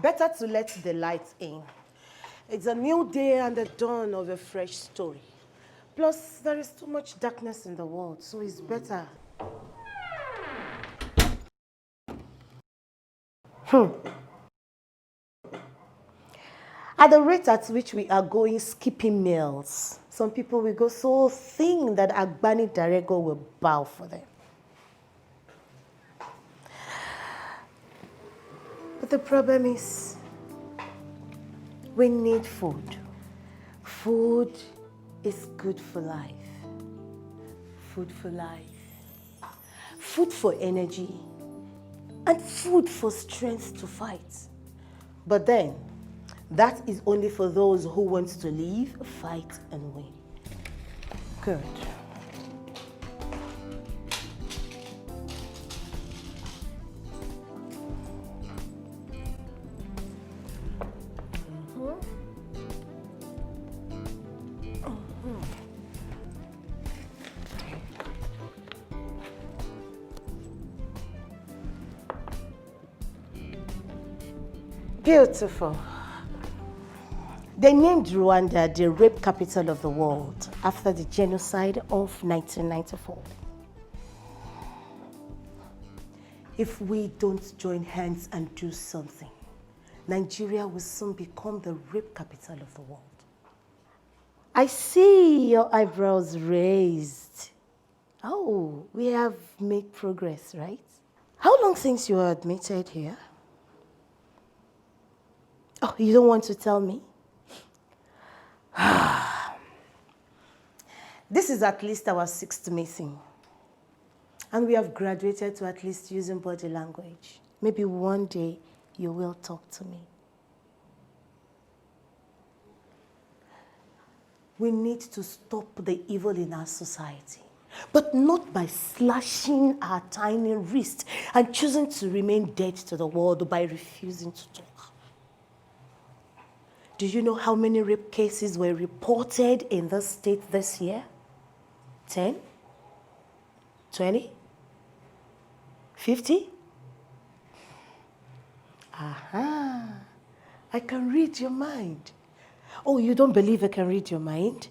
Better to let the light in. It's a new day and the dawn of a fresh story. Plus, there is too much darkness in the world, so it's better. At the rate at which we are going skipping meals, some people will go so thin that Agbani Darego will bow for them. But the problem is, we need food. Food is good for life. Food for life. Food for energy. And food for strength to fight. But then, that is only for those who want to live, fight, and win. Good. Beautiful. They named Rwanda the rape capital of the world after the genocide of 1994. If we don't join hands and do something, Nigeria will soon become the rape capital of the world. I see your eyebrows raised. Oh, we have made progress, right? How long since you were admitted here? Oh, you don't want to tell me? This is at least our 6th meeting. And we have graduated to at least using body language. Maybe one day you will talk to me. We need to stop the evil in our society, but not by slashing our tiny wrist and choosing to remain dead to the world by refusing to talk. Do you know how many rape cases were reported in this state this year? 10? 20? 50? Aha, I can read your mind. Oh, you don't believe I can read your mind?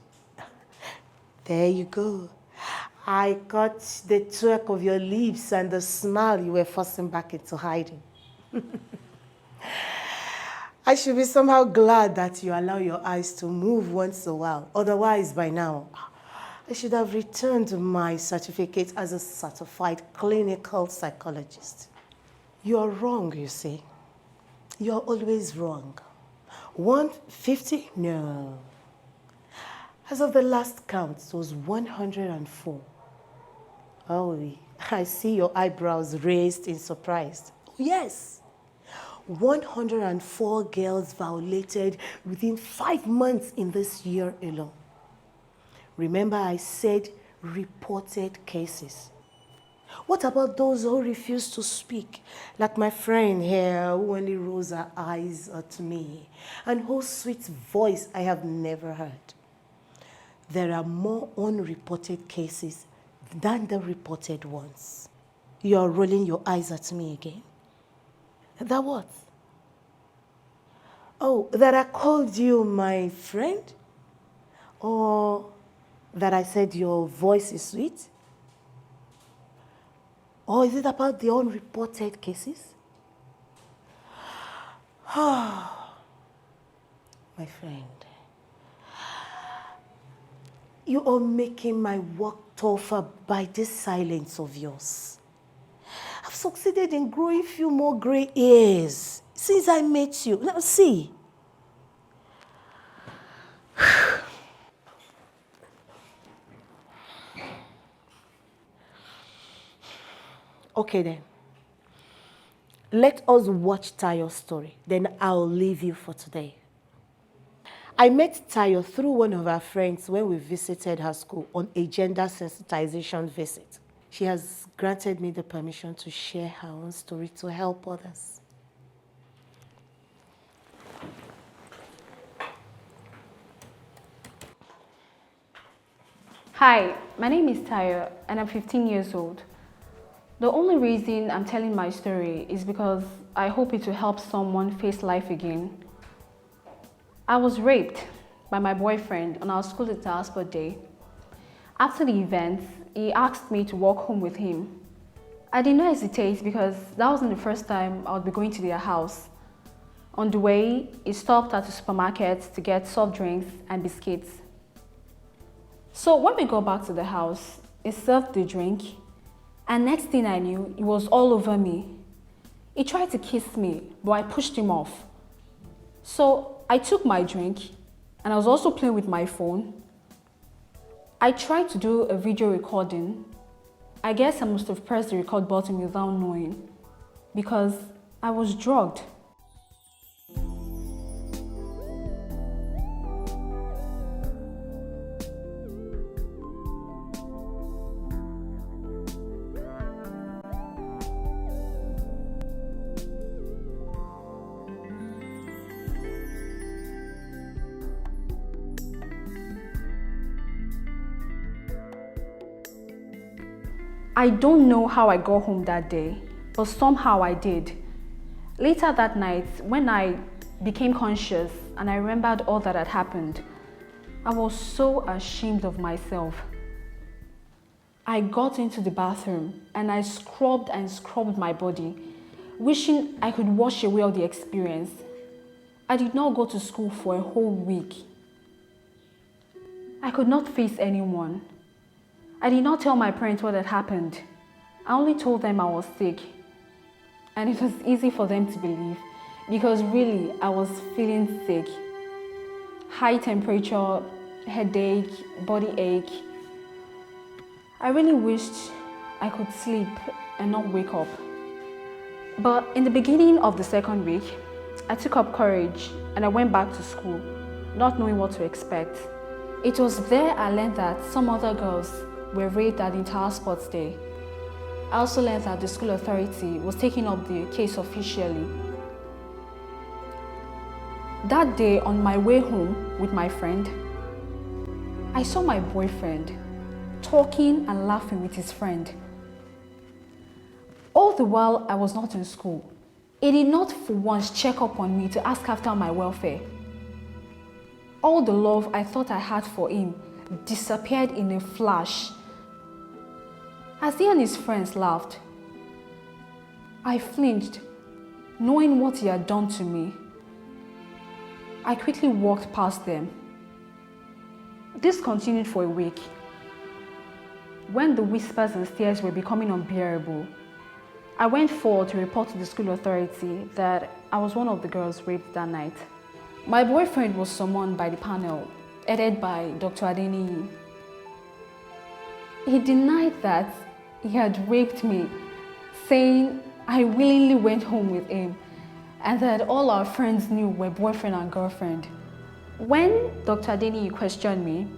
There you go. I caught the twerk of your lips and the smile you were forcing back into hiding. I should be somehow glad that you allow your eyes to move once in a while. Otherwise, by now, I should have returned my certificate as a certified clinical psychologist. You are wrong, you see. You are always wrong. 150? No. As of the last count, it was 104. Oh, I see your eyebrows raised in surprise. Oh, yes. 104 girls violated within 5 months in this year alone. Remember, I said reported cases. What about those who refuse to speak? Like my friend here who only rolls her eyes at me and whose sweet voice I have never heard. There are more unreported cases than the reported ones. You are rolling your eyes at me again. That what? Oh, that I called you my friend? Or that I said your voice is sweet? Or is it about the unreported cases? My friend, you are making my work tougher by this silence of yours. I've succeeded in growing few more gray hairs since I met you. Now see. Okay then. Let us watch Taya's story. Then I'll leave you for today. I met Taya through one of our friends when we visited her school on a gender sensitization visit. She has granted me the permission to share her own story to help others. Hi, my name is Taya and I'm 15 years old. The only reason I'm telling my story is because I hope it will help someone face life again. I was raped by my boyfriend on our school transport day. After the event, he asked me to walk home with him. I did not hesitate because that wasn't the first time I would be going to their house. On the way, he stopped at the supermarket to get soft drinks and biscuits. So when we got back to the house, he served the drink, and next thing I knew, he was all over me. He tried to kiss me, but I pushed him off. So I took my drink, and I was also playing with my phone. I tried to do a video recording. I guess I must have pressed the record button without knowing, because I was drugged. I don't know how I got home that day, but somehow I did. Later that night, when I became conscious and I remembered all that had happened, I was so ashamed of myself. I got into the bathroom and I scrubbed and scrubbed my body, wishing I could wash away all the experience. I did not go to school for a whole week. I could not face anyone. I did not tell my parents what had happened. I only told them I was sick. And it was easy for them to believe because really I was feeling sick. High temperature, headache, body ache. I really wished I could sleep and not wake up. But in the beginning of the second week, I took up courage and I went back to school, not knowing what to expect. It was there I learned that some other girls were raped at the inter-sports day. I also learned that the school authority was taking up the case officially. That day, on my way home with my friend, I saw my boyfriend talking and laughing with his friend. All the while I was not in school, he did not for once check up on me to ask after my welfare. All the love I thought I had for him disappeared in a flash. As he and his friends laughed, I flinched, knowing what he had done to me. I quickly walked past them. This continued for a week. When the whispers and stares were becoming unbearable, I went forward to report to the school authority that I was one of the girls raped that night. My boyfriend was summoned by the panel, headed by Dr. Adeniyi. He denied that he had raped me, saying I willingly went home with him and that all our friends knew we're boyfriend and girlfriend. When Dr. Adeniyi questioned me,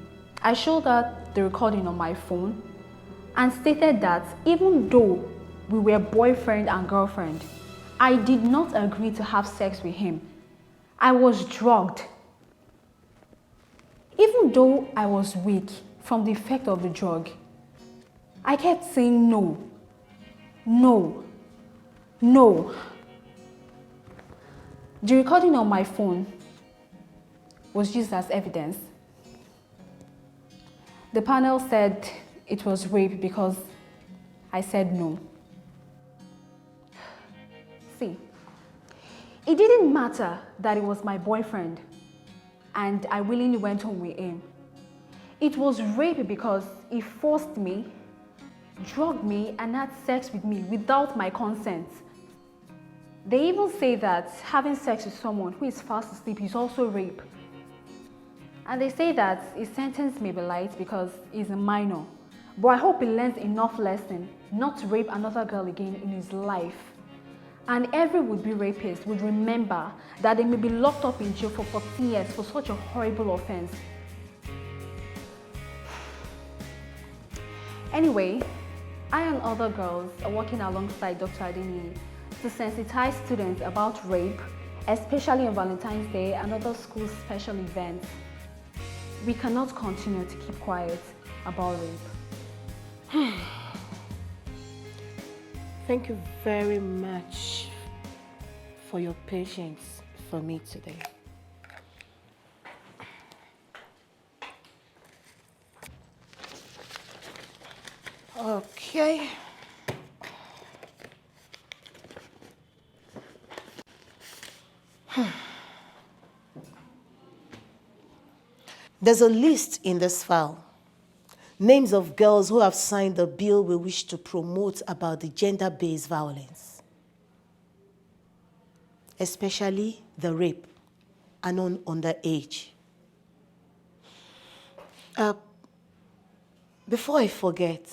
I showed her the recording on my phone and stated that even though we were boyfriend and girlfriend, I did not agree to have sex with him. I was drugged. Even though I was weak from the effect of the drug, I kept saying no, no, no. The recording on my phone was used as evidence. The panel said it was rape because I said no. See, it didn't matter that it was my boyfriend and I willingly went home with him. It was rape because he forced me, drugged me, and had sex with me without my consent. They even say that having sex with someone who is fast asleep is also rape. And they say that his sentence may be light because he's a minor. But I hope he learns enough lesson not to rape another girl again in his life. And every would-be rapist would remember that they may be locked up in jail for 14 years for such a horrible offense. Anyway, I and other girls are working alongside Dr. Adeniyi to sensitize students about rape, especially on Valentine's Day and other school special events. We cannot continue to keep quiet about rape. Thank you very much for your patience for me today. Okay. There's a list in this file. Names of girls who have signed the bill we wish to promote about the gender-based violence, especially the rape and on underage. Before I forget,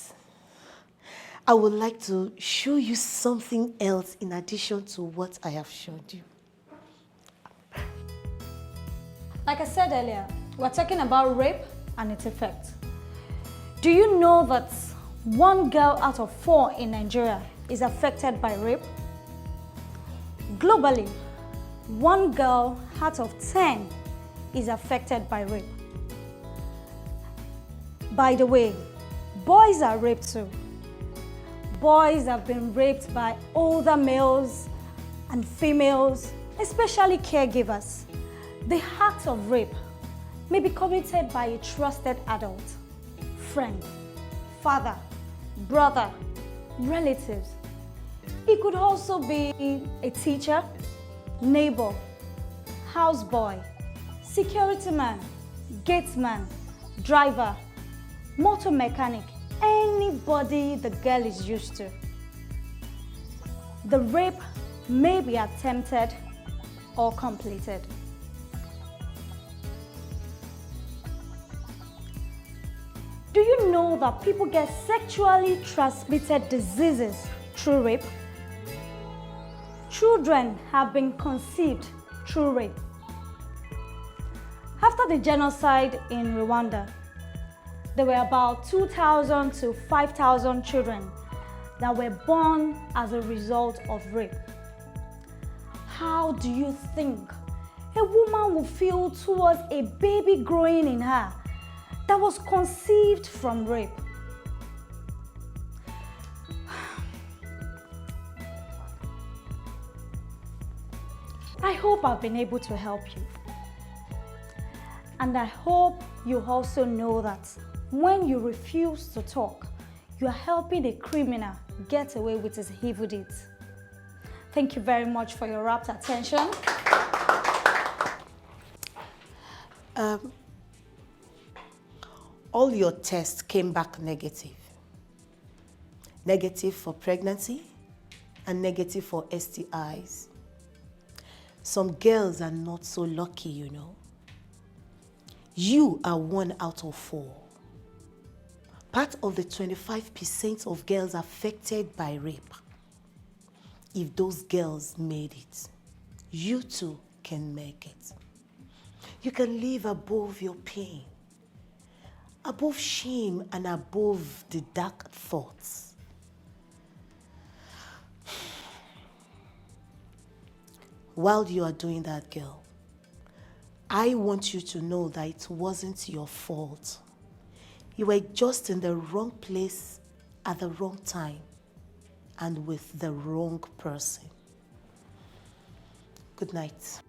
I would like to show you something else in addition to what I have showed you. Like I said earlier, we're talking about rape and its effects. Do you know that 1 girl out of 4 in Nigeria is affected by rape? Globally, 1 girl out of 10 is affected by rape. By the way, boys are raped too. Boys have been raped by older males and females, especially caregivers. The act of rape may be committed by a trusted adult, friend, father, brother, relatives. It could also be a teacher, neighbor, houseboy, security man, gatesman, driver, motor mechanic, anybody the girl is used to. The rape may be attempted or completed. Do you know that people get sexually transmitted diseases through rape? Children have been conceived through rape. After the genocide in Rwanda, there were about 2,000 to 5,000 children that were born as a result of rape. How do you think a woman will feel towards a baby growing in her that was conceived from rape? I hope I've been able to help you. And I hope you also know that when you refuse to talk, you are helping a criminal get away with his evil deeds. Thank you very much for your rapt attention. All your tests came back negative. Negative for pregnancy and negative for STIs. Some girls are not so lucky, you know. You are 1 out of 4. Part of the 25% of girls affected by rape. If those girls made it, you too can make it. You can live above your pain, above shame, and above the dark thoughts. While you are doing that, girl, I want you to know that it wasn't your fault. You were just in the wrong place at the wrong time and with the wrong person. Good night.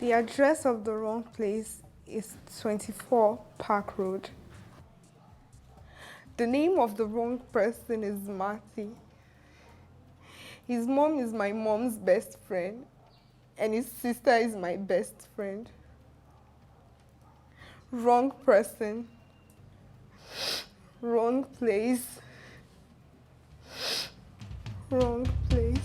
The address of the wrong place is 24 Park Road. The name of the wrong person is Marty. His mom is my mom's best friend, and his sister is my best friend. Wrong person, wrong place, wrong place.